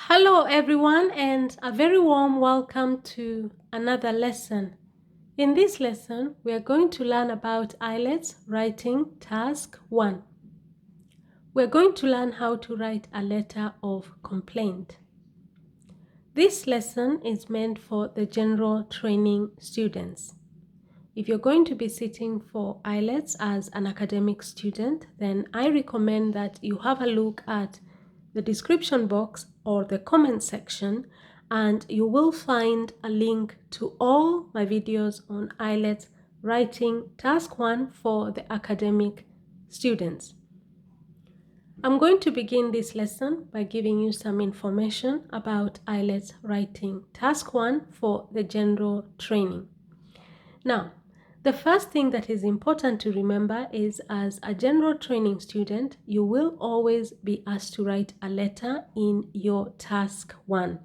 Hello everyone and a very warm welcome to another lesson. In this lesson, we are going to learn about IELTS Writing Task 1. We're going to learn how to write a letter of complaint. This lesson is meant for the general training students. If you're going to be sitting for IELTS as an academic student, then I recommend that you have a look at the description box or the comment section, and you will find a link to all my videos on IELTS Writing Task 1 for the academic students. I'm going to begin this lesson by giving you some information about IELTS Writing Task 1 for the general training. Now, the first thing that is important to remember is, as a general training student, you will always be asked to write a letter in your task 1.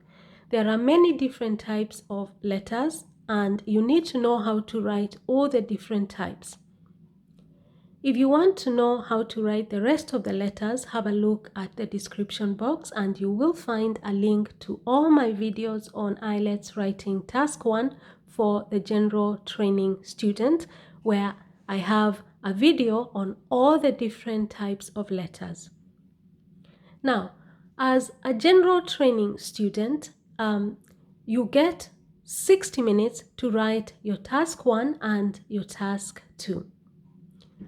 There are many different types of letters, and you need to know how to write all the different types. If you want to know how to write the rest of the letters, have a look at the description box and you will find a link to all my videos on IELTS Writing Task 1 for the general training student, where I have a video on all the different types of letters. Now, as a general training student, you get 60 minutes to write your task 1 and your task 2.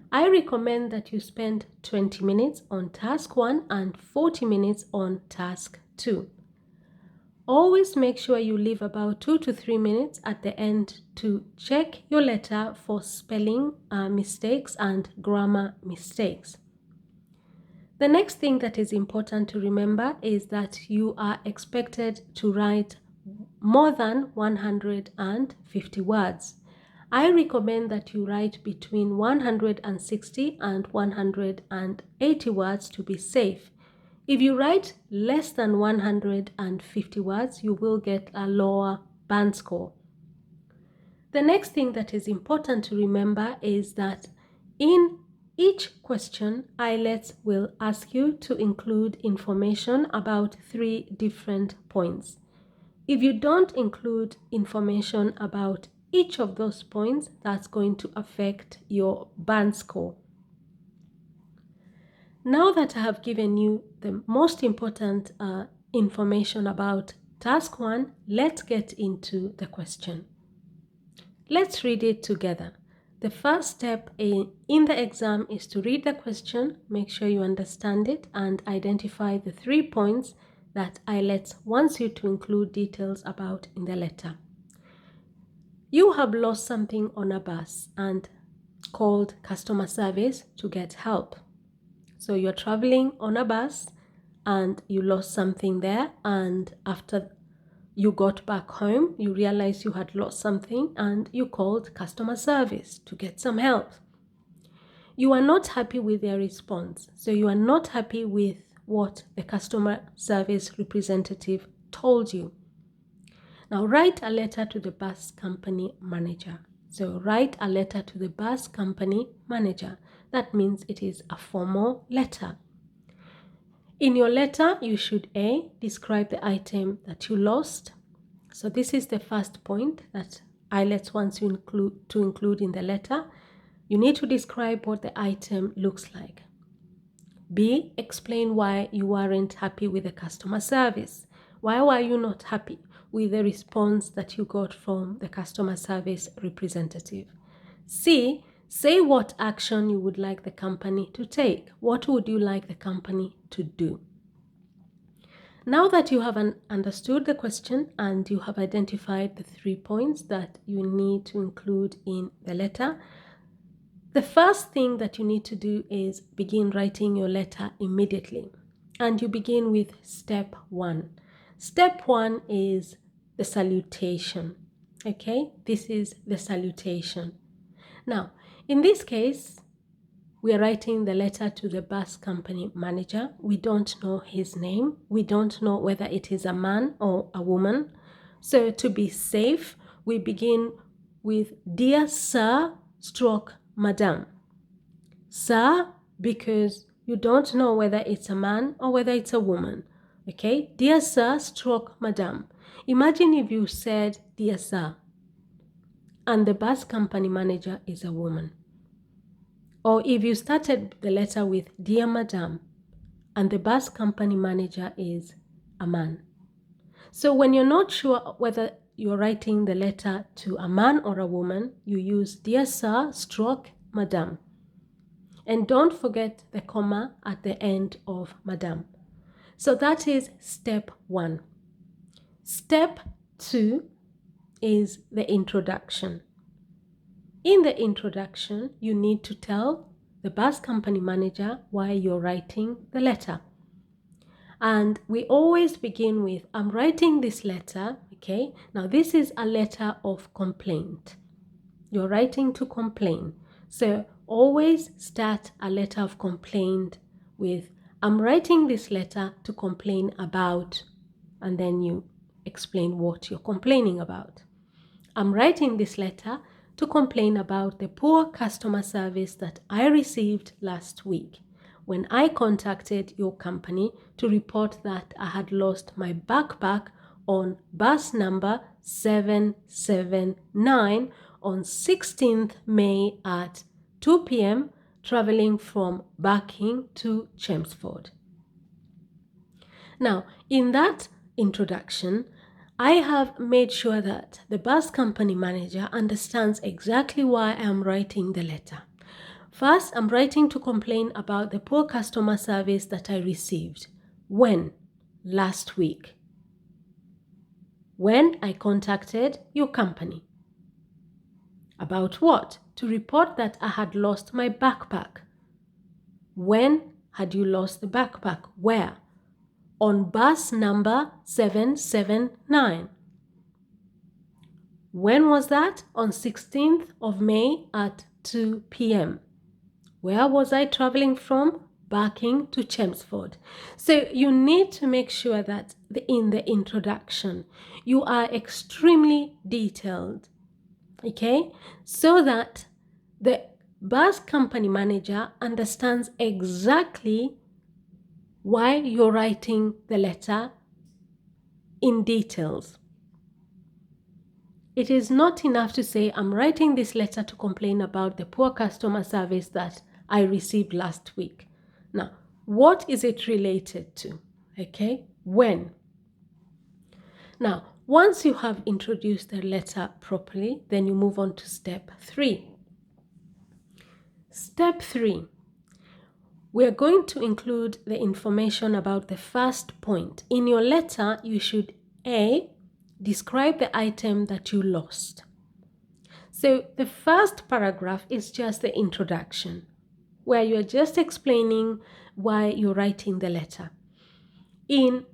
I recommend that you spend 20 minutes on task 1 and 40 minutes on task 2. Always make sure you leave about 2 to 3 minutes at the end to check your letter for spelling mistakes and grammar mistakes. The next thing that is important to remember is that you are expected to write more than 150 words. I recommend that you write between 160 and 180 words to be safe. If you write less than 150 words, you will get a lower band score. The next thing that is important to remember is that in each question, IELTS will ask you to include information about 3 different points. If you don't include information about each of those points, that's going to affect your band score. Now that I have given you the most important information about task 1, let's get into the question. Let's read it together. The first step in the exam is to read the question, make sure you understand it, and identify the 3 points that IELTS wants you to include details about in the letter. You have lost something on a bus and called customer service to get help. So you're traveling on a bus and you lost something there, and after you got back home, you realized you had lost something and you called customer service to get some help. You are not happy with their response, so you are not happy with what the customer service representative told you. Now write a letter to the bus company manager. So write a letter to the bus company manager. That means it is a formal letter. In your letter, you should A, describe the item that you lost. So this is the first point that IELTS wants you to include in the letter. You need to describe what the item looks like. B, explain why you weren't happy with the customer service. Why were you not happy with the response that you got from the customer service representative? C, say what action you would like the company to take. What would you like the company to do? Now that you have understood the question and you have identified the 3 points that you need to include in the letter, the first thing that you need to do is begin writing your letter immediately. And you begin with step 1. Step 1 is the salutation. Okay, this is the salutation. Now, in this case, we are writing the letter to the bus company manager. We don't know his name. We don't know whether it is a man or a woman. So to be safe, we begin with Dear Sir / Madam. Sir, because you don't know whether it's a man or whether it's a woman. Okay, dear sir stroke madam. Imagine if you said dear sir and the bus company manager is a woman. Or if you started the letter with dear madam and the bus company manager is a man. So when you're not sure whether you're writing the letter to a man or a woman, you use dear sir stroke madam. And don't forget the comma at the end of madam. So that is step 1. Step 2 is the introduction. In the introduction, you need to tell the bus company manager why you're writing the letter. And we always begin with, I'm writing this letter, okay? Now this is a letter of complaint. You're writing to complain. So always start a letter of complaint with, I'm writing this letter to complain about, and then you explain what you're complaining about. I'm writing this letter to complain about the poor customer service that I received last week when I contacted your company to report that I had lost my backpack on bus number 779 on 16th May at 2 p.m. traveling from Barking to Chelmsford. Now, in that introduction, I have made sure that the bus company manager understands exactly why I am writing the letter. First, I'm writing to complain about the poor customer service that I received. When? Last week. When I contacted your company. About what? To report that I had lost my backpack. When had you lost the backpack? Where? On bus number 779. When was that? On 16th of May at 2 p.m. Where was I traveling from? Barking to Chelmsford. So you need to make sure that in the introduction, you are extremely detailed, okay? So that the bus company manager understands exactly why you're writing the letter in details. It is not enough to say, I'm writing this letter to complain about the poor customer service that I received last week. Now, what is it related to? Okay, when? Now, once you have introduced the letter properly, then you move on to step 3. Step 3. We're going to include the information about the first point. In your letter, you should A, describe the item that you lost. So the first paragraph is just the introduction, where you're just explaining why you're writing the letter. In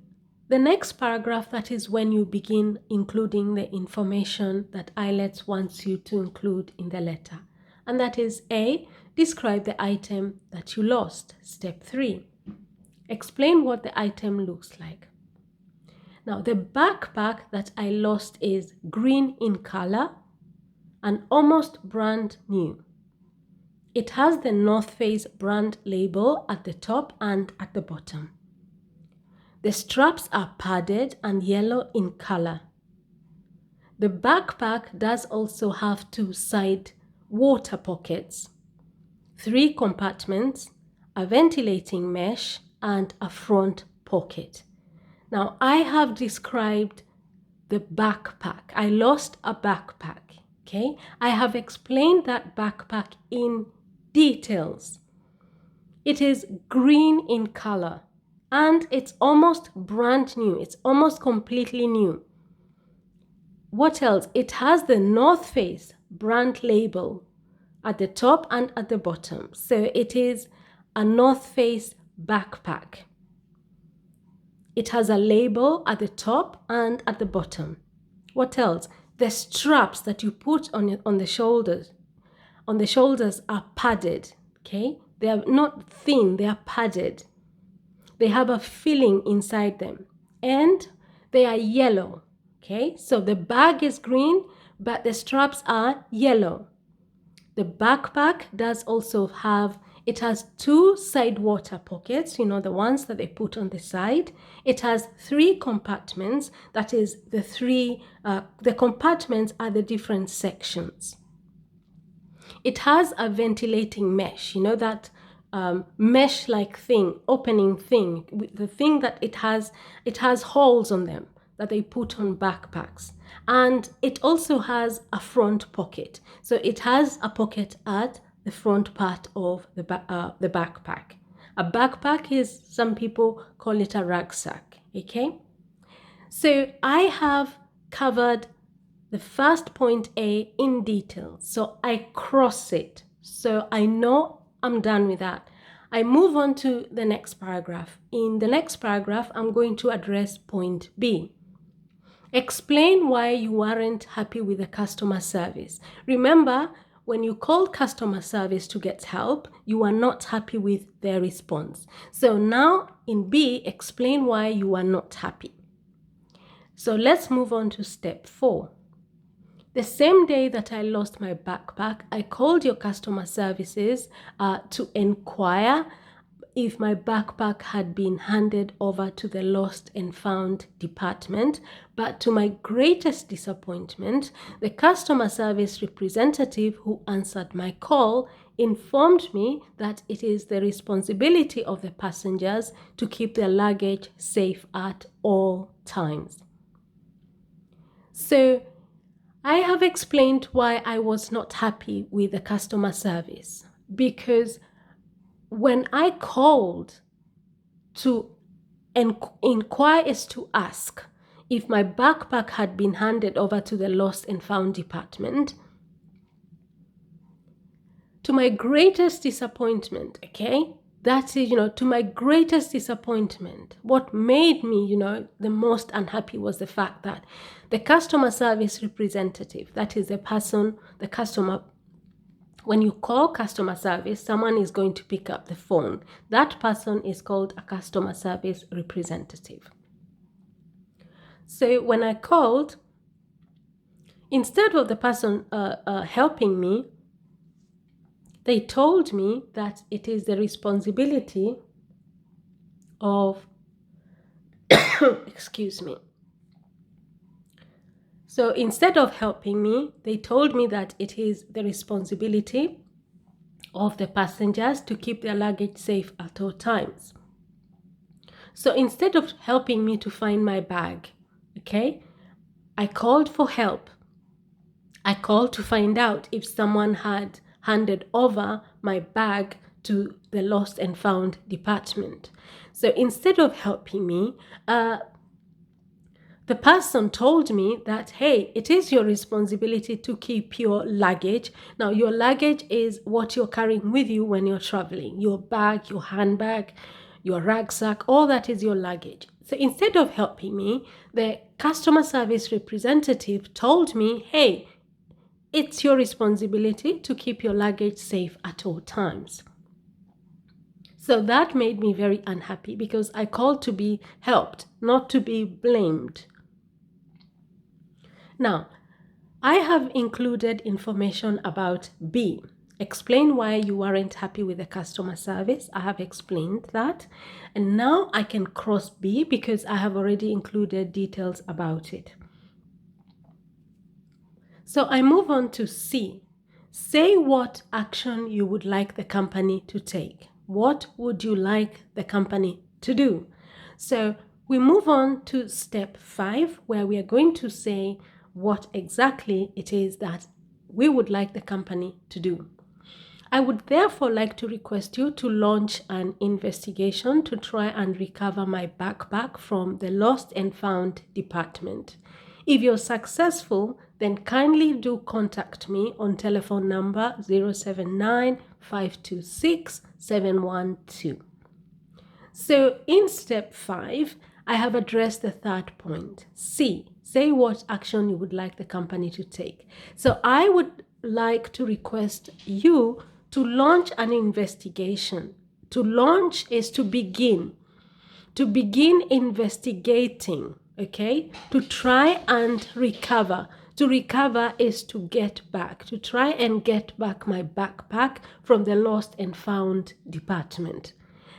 the next paragraph, that is when you begin including the information that IELTS wants you to include in the letter. And that is A, describe the item that you lost. Step 3, explain what the item looks like. Now, the backpack that I lost is green in color and almost brand new. It has the North Face brand label at the top and at the bottom. The straps are padded and yellow in color. The backpack does also have 2 side water pockets, 3 compartments, a ventilating mesh, and a front pocket. Now, I have described the backpack. I lost a backpack, okay? I have explained that backpack in details. It is green in color and it's almost brand new. It's almost completely new. What else? It has the North Face brand label at the top and at the bottom. So it is a North Face backpack. It has a label at the top and at the bottom. What else? The straps that you put on the shoulders are padded, okay? They are not thin, they are padded. They have a filling inside them and they are yellow, okay? So the bag is green, but the straps are yellow. The backpack does also have It has 2 side water pockets, the ones that they put on the side. It has 3 compartments. That is the compartments are the different sections. It has a ventilating mesh, that mesh-like thing, opening thing, the thing that it has holes on them that they put on backpacks. And it also has a front pocket. So it has a pocket at the front part of the backpack. A backpack is, some people call it a rucksack, okay? So I have covered the first point A in detail. So I cross it. So I know I'm done with that. I move on to the next paragraph. In the next paragraph, I'm going to address point B. Explain why you weren't happy with the customer service. Remember, when you called customer service to get help, you are not happy with their response. So now in B, explain why you are not happy. So let's move on to step 4. The same day that I lost my backpack, I called your customer services to inquire if my backpack had been handed over to the lost and found department. But to my greatest disappointment, the customer service representative who answered my call informed me that it is the responsibility of the passengers to keep their luggage safe at all times. So I have explained why I was not happy with the customer service, because when I called to inquire, is to ask if my backpack had been handed over to the lost and found department, to my greatest disappointment, okay? That is, to my greatest disappointment, what made me, the most unhappy was the fact that the customer service representative, that is the person, the customer, when you call customer service, someone is going to pick up the phone. That person is called a customer service representative. So when I called, instead of the person helping me, they told me that it is the responsibility of, excuse me. So instead of helping me, they told me that it is the responsibility of the passengers to keep their luggage safe at all times. So instead of helping me to find my bag, okay, I called for help. I called to find out if someone had handed over my bag to the lost and found department. So instead of helping me, the person told me that, hey, it is your responsibility to keep your luggage. Now, your luggage is what you're carrying with you when you're traveling. Your bag, your handbag, your rucksack, all that is your luggage. So instead of helping me, the customer service representative told me, hey, it's your responsibility to keep your luggage safe at all times. So that made me very unhappy because I called to be helped, not to be blamed. Now, I have included information about B. Explain why you weren't happy with the customer service. I have explained that. And now I can cross B because I have already included details about it. So I move on to C. Say what action you would like the company to take. What would you like the company to do? So we move on to step 5, where we are going to say what exactly it is that we would like the company to do. I would therefore like to request you to launch an investigation to try and recover my backpack from the lost and found department. If you're successful, then kindly do contact me on telephone number 079-526-712. So in step 5, I have addressed the third point. C, say what action you would like the company to take. So I would like to request you to launch an investigation. To launch is to begin investigating, okay? To try and recover, To recover is to get back, to try and get back my backpack from the lost and found department.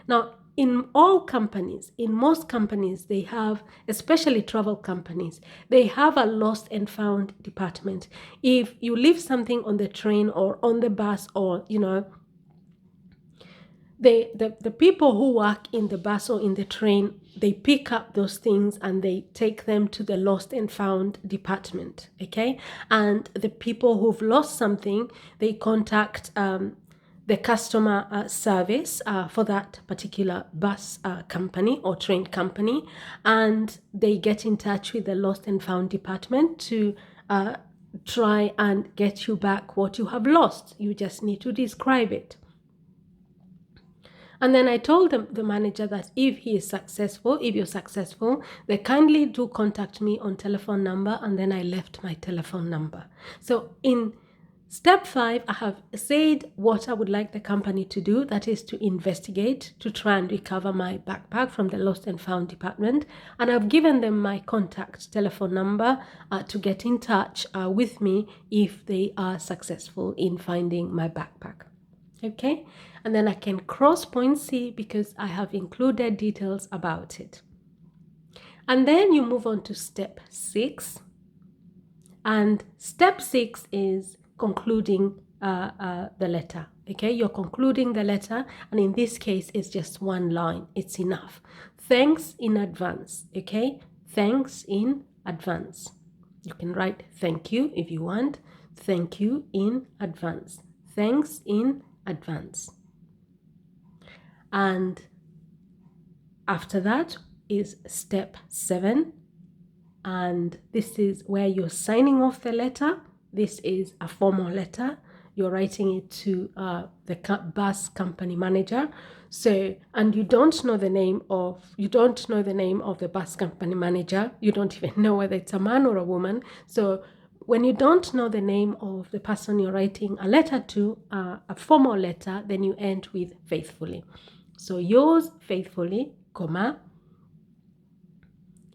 Now, in all companies, in most companies, they have, especially travel companies, they have a lost and found department. If you leave something on the train or on the bus, or, the people who work in the bus or in the train, they pick up those things and they take them to the lost and found department, okay? And the people who've lost something, they contact the customer service for that particular bus company or train company, and they get in touch with the lost and found department to try and get you back what you have lost. You just need to describe it. And then I told the manager that if you're successful, they kindly do contact me on telephone number, and then I left my telephone number. So in step 5, I have said what I would like the company to do, that is to investigate, to try and recover my backpack from the lost and found department. And I've given them my contact telephone number to get in touch with me if they are successful in finding my backpack. Okay, and then I can cross point C because I have included details about it. And then you move on to step 6. And step 6 is concluding the letter. Okay, you're concluding the letter, and in this case, it's just one line. It's enough. Thanks in advance. Okay, thanks in advance. You can write thank you if you want. Thank you in advance. Thanks in advance. And after that is step 7, and this is where you're signing off the letter. This is a formal letter. You're writing it to the bus company manager. So, and you don't know the name of the bus company manager. You don't even know whether it's a man or a woman. So when you don't know the name of the person you're writing a letter to, a formal letter, then you end with faithfully. So yours faithfully, comma,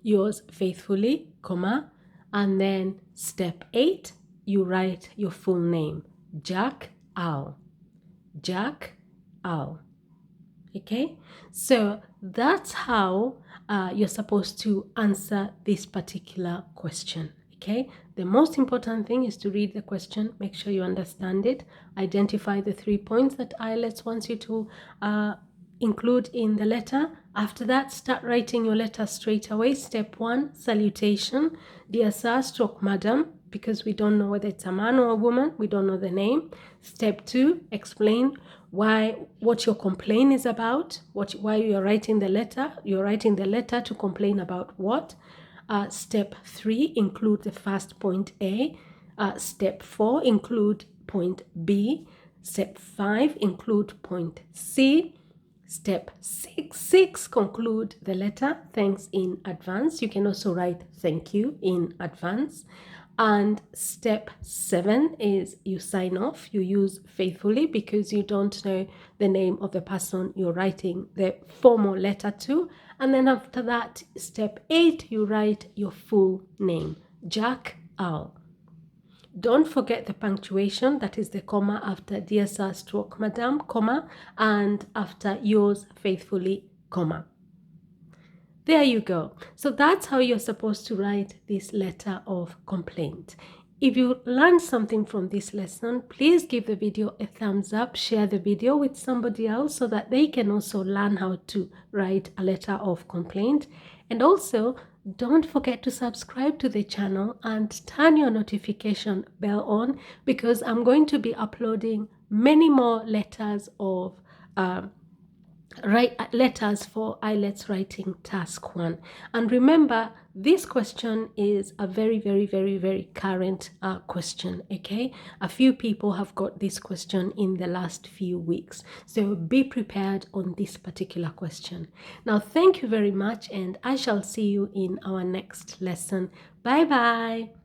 yours faithfully, comma, and then step 8, you write your full name, Jack Al. Jack Al. Okay, so that's how you're supposed to answer this particular question. Okay, the most important thing is to read the question, make sure you understand it, identify the 3 points that IELTS wants you to include in the letter. After that, start writing your letter straight away. Step 1, salutation, dear sir / madam, because we don't know whether it's a man or a woman, we don't know the name. Step 2, explain what your complaint is about, why you are writing the letter. You're writing the letter to complain about what. Step 3, include the first point A. Step 4, include point B. Step 5, include point C. Step 6, conclude the letter, thanks in advance. You can also write thank you in advance. And step 7 is you sign off. You use faithfully because you don't know the name of the person you're writing the formal letter to. And then after that, step 8, you write your full name, Jack Al. Don't forget the punctuation, that is the comma after dear sir / madam, comma, and after yours faithfully, comma. There you go. So that's how you're supposed to write this letter of complaint. If you learned something from this lesson, please give the video a thumbs up, share the video with somebody else so that they can also learn how to write a letter of complaint. And also, don't forget to subscribe to the channel and turn your notification bell on, because I'm going to be uploading many more letters of letters for IELTS Writing Task 1. And remember, this question is a very, very, very, very current question, okay? A few people have got this question in the last few weeks. So be prepared on this particular question. Now, thank you very much, and I shall see you in our next lesson. Bye-bye.